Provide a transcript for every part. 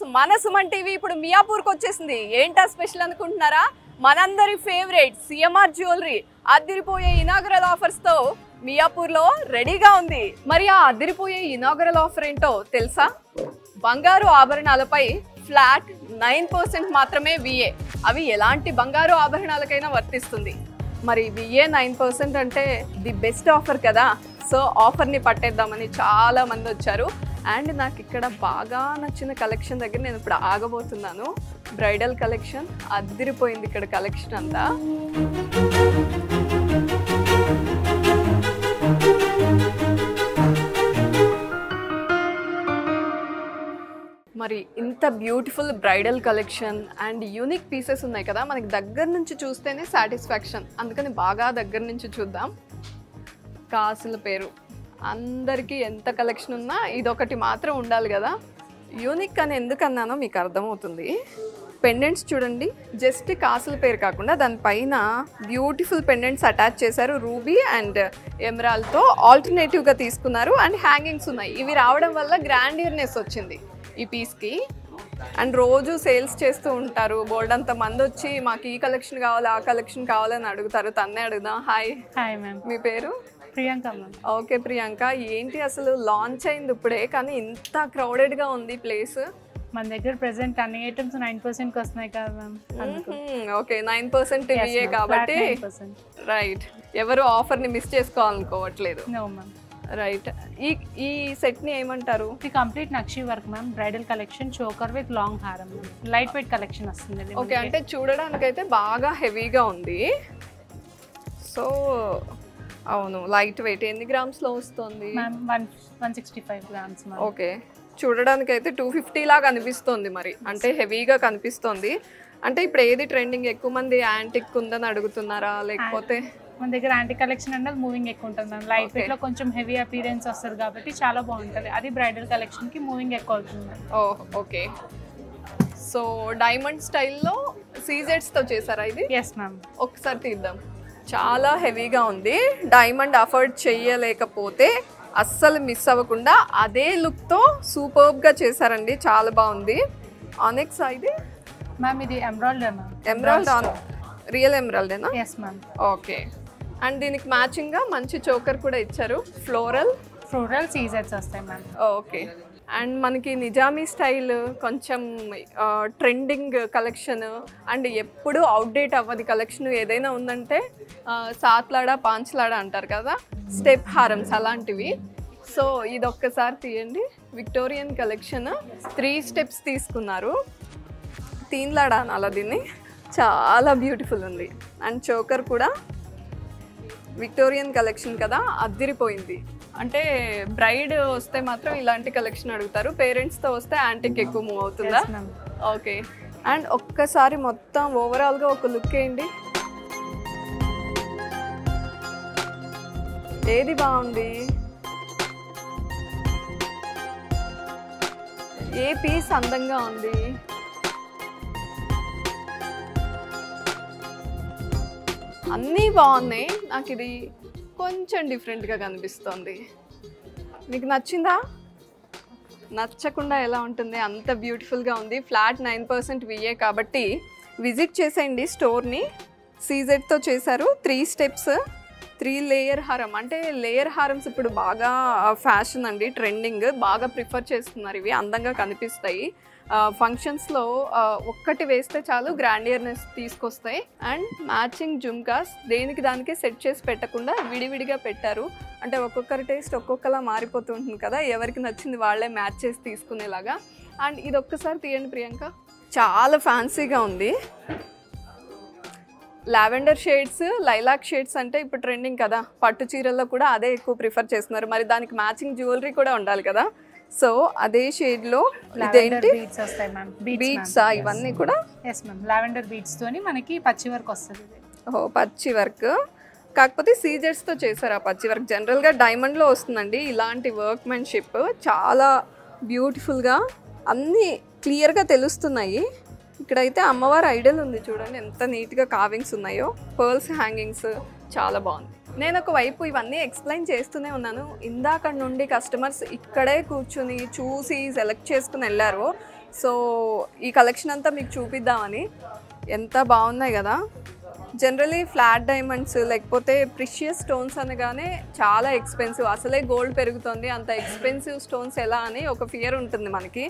Viewers, మన Suman TV ఇప్పుడు మియాపూర్కి వచ్చేసింది. ఏంటా స్పెషల్ అనుకుంటున్నారా? మనందరి ఫేవరెట్ సిఎంఆర్ జ్యువెలరీ అదిరిపోయే ఇనాగరల్ ఆఫర్స్ తో మియాపూర్లో రెడీగా ఉంది. మరి ఆ అదిరిపోయే ఇనాగరల్ ఆఫర్ ఏంటో తెలుసా? బంగారు ఆభరణాలపై ఫ్లాట్ 9% మాత్రమే విఏ. అవి ఎలాంటి బంగారు ఆభరణాలకైనా వర్తిస్తుంది. మరి విఏ 9% అంటే ది బెస్ట్ ఆఫర్ కదా. సో ఆఫర్ని పట్టేద్దామని చాలా మంది వచ్చారు. అండ్ నాకు ఇక్కడ బాగా నచ్చిన కలెక్షన్ దగ్గర నేను ఇప్పుడు ఆగబోతున్నాను. బ్రైడల్ కలెక్షన్ అదిరిపోయింది ఇక్కడ కలెక్షన్ అంతా. మరి ఇంత beautiful bridal collection and unique pieces ఉన్నాయి కదా, మనకి దగ్గర నుంచి చూస్తేనే సాటిస్ఫాక్షన్. అందుకని బాగా దగ్గర నుంచి చూద్దాం. కాసుల పేరు అందరికీ ఎంత కలెక్షన్ ఉన్నా ఇదొకటి మాత్రం ఉండాలి కదా. యూనిక్ అని ఎందుకన్నానో మీకు అర్థమవుతుంది. పెండెంట్స్ చూడండి, జస్ట్ కాసుల పేరు కాకుండా దానిపైన బ్యూటిఫుల్ పెండెంట్స్ అటాచ్ చేశారు. రూబీ అండ్ ఎమరాల్డ్తో ఆల్టర్నేటివ్గా తీసుకున్నారు. అండ్ హ్యాంగింగ్స్ ఉన్నాయి. ఇవి రావడం వల్ల గ్రాండియర్నెస్ వచ్చింది ఈ పీస్కి. అండ్ రోజు సేల్స్ చేస్తూ ఉంటారు. బోల్డ్ అంత మంది వచ్చి మాకు ఈ కలెక్షన్ కావాలి, ఆ కలెక్షన్ కావాలని అడుగుతారు. తన్నే అడుగుదాం. హాయ్. Hi ma'am. మీ పేరు? ప్రియాంక మ్యామ్. ఓకే ప్రియాంక, ఏంటి అసలు లాంచ్ అయింది ఇప్పుడే కానీ ఇంత క్రౌడెడ్గా ఉంది ప్లేస్? మన దగ్గర ప్రెసెంట్ అన్ని ఐటమ్స్ 9% వస్తున్నాయి కదా మ్యామ్. ఓకే 9% విఏ కాబట్టి రైట్. ఎవరు ఆఫర్ని మిస్ చేసుకోవాలనుకోవట్లేదు. No ma'am. రైట్. ఈ సెట్ని ఏమంటారు? ఇది complete nakshi work ma'am. Bridal collection, choker with long హారం, లైట్ వెయిట్ కలెక్షన్ వస్తుంది. ఓకే, అంటే చూడడానికైతే బాగా హెవీగా ఉంది. సో అవును, లైట్ వెయిట్. ఎన్ని గ్రామ్స్లో వస్తుంది? 165 గ్రామ్స్. ఓకే, చూడడానికి అయితే 250 లాగా అనిపిస్తుంది. మరి అంటే హెవీగా కనిపిస్తుంది. అంటే ఇప్పుడు ఏది ట్రెండింగ్? ఎక్కువ మంది యాంటిక్ ఉందని అడుగుతున్నారా లేకపోతే? మన దగ్గర యాంటీ కలెక్షన్ అంటే మూవింగ్ ఎక్కువ ఉంటుంది మ్యామ్. లైట్ వెయిట్ లో కొంచెం హెవీ అపీరెన్స్ వస్తుంది కాబట్టి చాలా బాగుంటుంది. అది బ్రైడల్ కలెక్షన్ కి మూవింగ్ ఎక్కువ అవుతుంది. ఓకే. సో డైమండ్ స్టైల్లో సీజెడ్స్తో చేశారా ఇది? Yes ma'am. ఒకసారి తీద్దాం. చాలా హెవీగా ఉంది. డైమండ్ అఫోర్డ్ చేయలేకపోతే అస్సలు మిస్ అవ్వకుండా అదే లుక్తో సూపర్బ్గా చేశారండి. చాలా బాగుంది. ఆనెక్స్ ఇది మ్యామ్. ఇది ఎమరాల్డ్ మ్యామ్. ఎమరాల్డ్ రియల్ ఎమరాల్డేనా? Yes ma'am. ఓకే. అండ్ దీనికి మ్యాచింగ్గా మంచి చోకర్ కూడా ఇచ్చారు. ఫ్లోరల్ సీజెడ్స్ వస్తాయి మ్యామ్. ఓకే. అండ్ మనకి నిజామీ స్టైల్ కొంచెం ట్రెండింగ్ కలెక్షన్ అండ్ ఎప్పుడు అవుట్డేట్ అవ్వదు కలెక్షన్ ఏదైనా ఉందంటే సాత్లాడా పాంచ్లాడా అంటారు కదా, స్టెప్ హారమ్స్ అలాంటివి. సో ఇది ఒక్కసారి తీయండి. విక్టోరియన్ కలెక్షన్ 3 స్టెప్స్ తీసుకున్నారు. తీన్లాడా అనాలా దీన్ని. చాలా బ్యూటిఫుల్ ఉంది. అండ్ చోకర్ కూడా విక్టోరియన్ కలెక్షన్ కదా, అదిరిపోయింది. అంటే బ్రైడ్ వస్తే మాత్రం ఇలాంటి కలెక్షన్ అడుగుతారు. పేరెంట్స్తో వస్తే యాంటిక్ ఎక్కువ మూవ్ అవుతుందా? ఓకే. అండ్ ఒక్కసారి మొత్తం ఓవరాల్గా ఒక లుక్ వేయండి. ఏది బాగుంది? ఏ పీస్ అందంగా ఉంది? అన్నీ బాగున్నాయి. నాకు ఇది కొంచెం డిఫరెంట్గా కనిపిస్తుంది. మీకు నచ్చిందా? నచ్చకుండా ఎలా ఉంటుంది? అంత బ్యూటిఫుల్గా ఉంది. ఫ్లాట్ 9% విఏ కాబట్టి విజిట్ చేసేయండి స్టోర్ని. సీజెడ్తో చేశారు. 3 స్టెప్స్, 3 లేయర్ హారం. అంటే లేయర్ హారమ్స్ ఇప్పుడు బాగా ఫ్యాషన్ అండి, ట్రెండింగ్. బాగా ప్రిఫర్ చేస్తున్నారు. ఇవి అందంగా కనిపిస్తాయి. ఫంక్షన్స్లో ఒక్కటి వేస్తే చాలు గ్రాండియర్నెస్ తీసుకొస్తాయి. అండ్ మ్యాచింగ్ జుమ్కాస్ దేనికి దానికి సెట్ చేసి పెట్టకుండా విడివిడిగా పెట్టారు. అంటే ఒక్కొక్కరి టేస్ట్ ఒక్కొక్కలా మారిపోతుంటుంది కదా, ఎవరికి నచ్చింది వాళ్ళే మ్యాచ్ చేసి తీసుకునేలాగా. అండ్ ఇది ఒక్కసారి తీయండి ప్రియాంక. చాలా ఫ్యాన్సీగా ఉంది. లావెండర్ షేడ్స్, లైలాక్ షేడ్స్ అంటే ఇప్పుడు ట్రెండింగ్ కదా. పట్టు చీరల్లో కూడా అదే ఎక్కువ ప్రిఫర్ చేస్తున్నారు. మరి దానికి మ్యాచింగ్ జ్యువెలరీ కూడా ఉండాలి కదా. సో అదే షేడ్లో ఇదేంటి? బీడ్స్ వస్తాయి మ్యామ్. బీడ్సా ఇవన్నీ కూడా? Yes ma'am. లావెండర్ బీడ్స్ తోని మనకి పచ్చి వర్క్ వస్తుంది. ఓ పచ్చి వర్క్, కాకపోతే సీజెడ్స్తో చేశారు ఆ పచ్చి వర్క్. జనరల్గా డైమండ్లో వస్తుందండి ఇలాంటి వర్క్మెన్షిప్. చాలా బ్యూటిఫుల్గా అన్నీ క్లియర్గా తెలుస్తున్నాయి. ఇక్కడైతే అమ్మవారి ఐడల్ ఉంది చూడండి, ఎంత నీట్గా కావింగ్స్ ఉన్నాయో. పర్ల్స్ హ్యాంగింగ్స్ చాలా బాగుంది. నేను ఒక వైపు ఇవన్నీ ఎక్స్ప్లెయిన్ చేస్తూనే ఉన్నాను. ఇందాక నుండి కస్టమర్స్ ఇక్కడే కూర్చుని చూసి సెలెక్ట్ చేసుకుని వెళ్ళారు. సో ఈ కలెక్షన్ అంతా మీకు చూపిద్దామని. ఎంత బాగున్నాయి కదా. జనరలీ ఫ్లాట్ డైమండ్స్ లేకపోతే ప్రిషియస్ స్టోన్స్ అనగానే చాలా ఎక్స్పెన్సివ్, అసలే గోల్డ్ పెరుగుతుంది, అంత ఎక్స్పెన్సివ్ స్టోన్స్ ఎలా అని ఒక ఫియర్ ఉంటుంది మనకి.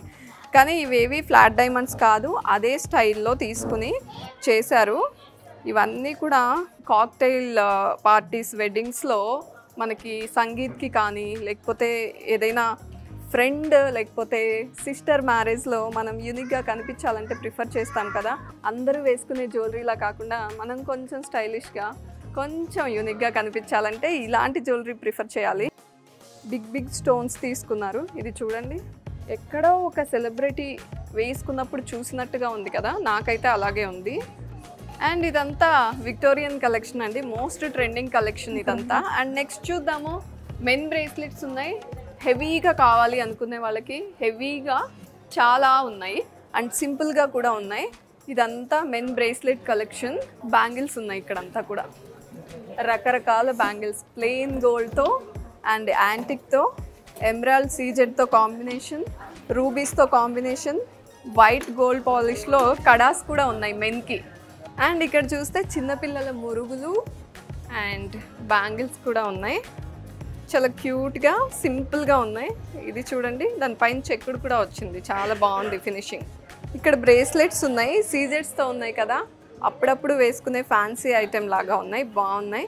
కానీ ఇవేవి ఫ్లాట్ డైమండ్స్ కాదు, అదే స్టైల్లో తీసుకుని చేశారు. ఇవన్నీ కూడా కాక్టైల్ పార్టీస్, వెడ్డింగ్స్లో మనకి సంగీత్కి కానీ లేకపోతే ఏదైనా ఫ్రెండ్ లేకపోతే సిస్టర్ మ్యారేజ్లో మనం యూనిక్గా కనిపించాలంటే ప్రిఫర్ చేస్తాం కదా. అందరూ వేసుకునే జ్యువెలరీలా కాకుండా మనం కొంచెం స్టైలిష్గా, కొంచెం యూనిక్గా కనిపించాలంటే ఇలాంటి జ్యువెలరీ ప్రిఫర్ చేయాలి. బిగ్ స్టోన్స్ తీసుకున్నారు. ఇది చూడండి, ఎక్కడో ఒక సెలబ్రిటీ వేసుకున్నప్పుడు చూసినట్టుగా ఉంది కదా, నాకైతే అలాగే ఉంది. అండ్ ఇదంతా విక్టోరియన్ కలెక్షన్ అండి, మోస్ట్ ట్రెండింగ్ కలెక్షన్ ఇదంతా. అండ్ నెక్స్ట్ చూద్దాము, మెన్ బ్రేస్లెట్స్ ఉన్నాయి. హెవీగా కావాలి అనుకునే వాళ్ళకి హెవీగా చాలా ఉన్నాయి అండ్ సింపుల్గా కూడా ఉన్నాయి. ఇదంతా మెన్ బ్రేస్లెట్ కలెక్షన్. బ్యాంగిల్స్ ఉన్నాయి ఇక్కడంతా కూడా, రకరకాల బ్యాంగిల్స్, ప్లెయిన్ గోల్డ్తో అండ్ యాంటిక్తో, ఎమరాల్డ్ సీజెడ్తో కాంబినేషన్, రూబీస్తో కాంబినేషన్, వైట్ గోల్డ్ పాలిష్లో కడాస్ కూడా ఉన్నాయి మెన్కి. అండ్ ఇక్కడ చూస్తే చిన్నపిల్లల మురుగులు అండ్ బ్యాంగిల్స్ కూడా ఉన్నాయి. చాలా క్యూట్గా సింపుల్గా ఉన్నాయి. ఇది చూడండి, దానిపైన చెక్కుడు కూడా వచ్చింది, చాలా బాగుంది ఫినిషింగ్. ఇక్కడ బ్రేస్లెట్స్ ఉన్నాయి, సీజెడ్స్తో ఉన్నాయి కదా, అప్పుడప్పుడు వేసుకునే ఫ్యాన్సీ ఐటెం లాగా ఉన్నాయి, బాగున్నాయి.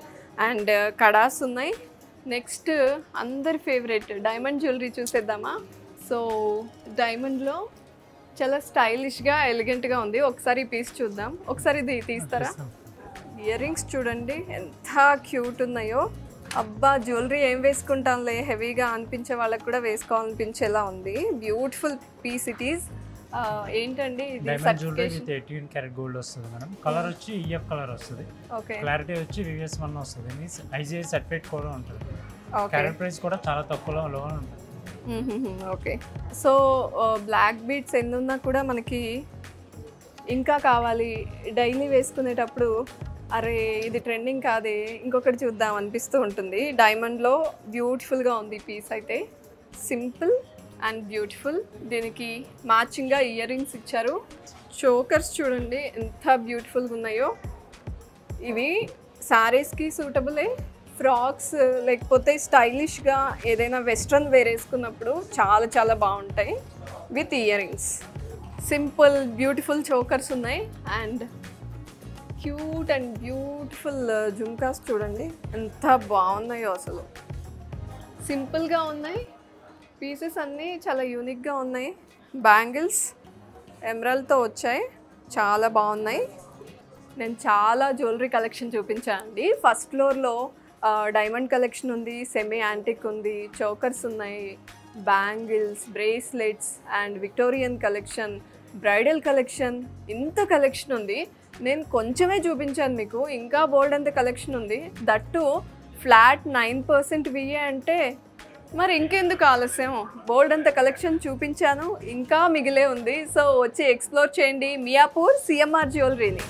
అండ్ కడాస్ ఉన్నాయి. నెక్స్ట్ అందరి ఫేవరెట్ డైమండ్ జ్యువెలరీ చూసేద్దామా. సో డైమండ్లో చాలా స్టైలిష్గా, ఎలిగెంట్గా ఉంది. ఒకసారి ఈ పీస్ చూద్దాం. ఒకసారి ఇది తీస్తారా. ఇయర్ రింగ్స్ చూడండి ఎంత క్యూట్ ఉన్నాయో. అబ్బా, జ్యువెలరీ ఏం వేసుకుంటాంలే, హెవీగా అనిపించే వాళ్ళకి కూడా వేసుకోవాలనిపించేలా ఉంది. Beautiful piece it is. ఏంటండి ఇది? Diamond jewellery with 18 carat gold వస్తుంది మేడం. కలర్ వచ్చి ఈఎఫ్ కలర్ వస్తుంది. ఓకే. క్లారిటీ వచ్చి VVS1 వస్తుంది. మీన్స్ IGI సర్టిఫికేట్ కూడా ఉంటుంది. ఓకే. క్యారెట్ ప్రైస్ కూడా చాలా తక్కువలో ఉంటుంది. ఓకే. సో బ్లాక్ బీడ్స్ ఎన్ని ఉన్నా కూడా మనకి ఇంకా కావాలి, డైలీ వేసుకునేటప్పుడు అరే ఇది ట్రెండింగ్ కాదే, ఇంకొకటి చూద్దాం అనిపిస్తూ ఉంటుంది. డైమండ్లో బ్యూటిఫుల్గా ఉంది పీస్ అయితే, సింపుల్ అండ్ బ్యూటిఫుల్. దీనికి మ్యాచింగ్గా ఇయర్ రింగ్స్ ఇచ్చారు. చోకర్స్ చూడండి ఎంత బ్యూటిఫుల్గా ఉన్నాయో. ఇవి శారీస్కి సూటబులే, ఫ్రాక్స్ లేకపోతే స్టైలిష్గా ఏదైనా వెస్ట్రన్ వేర్ వేసుకున్నప్పుడు చాలా చాలా బాగుంటాయి with earrings. Simple beautiful chokers ఉన్నాయి and cute and beautiful jhumkas చూడండి ఎంత బాగున్నాయో. అసలు సింపుల్గా ఉన్నాయి, పీసెస్ అన్నీ చాలా యూనిక్గా ఉన్నాయి. బ్యాంగిల్స్ ఎమరాల్డ్తో వచ్చాయి, చాలా బాగున్నాయి. నేను చాలా జ్యువెలరీ కలెక్షన్ చూపించానండి. ఫస్ట్ ఫ్లోర్లో డైమండ్ కలెక్షన్ ఉంది, సెమీ యాంటిక్ ఉంది, చోకర్స్ ఉన్నాయి, bangles, bracelets and Victorian collection, bridal collection, ఇంత కలెక్షన్ ఉంది. నేను కొంచెమే చూపించాను మీకు, ఇంకా బోల్డ్ అంత కలెక్షన్ ఉంది. దట్టు ఫ్లాట్ 9% VA అంటే మరి ఇంకెందుకు ఆలస్యం, బోల్డ్ అంత కలెక్షన్ చూపించాను, ఇంకా మిగిలే ఉంది. సో వచ్చి ఎక్స్ప్లోర్ చేయండి మియాపూర్ CMR జ్యువెలరీని.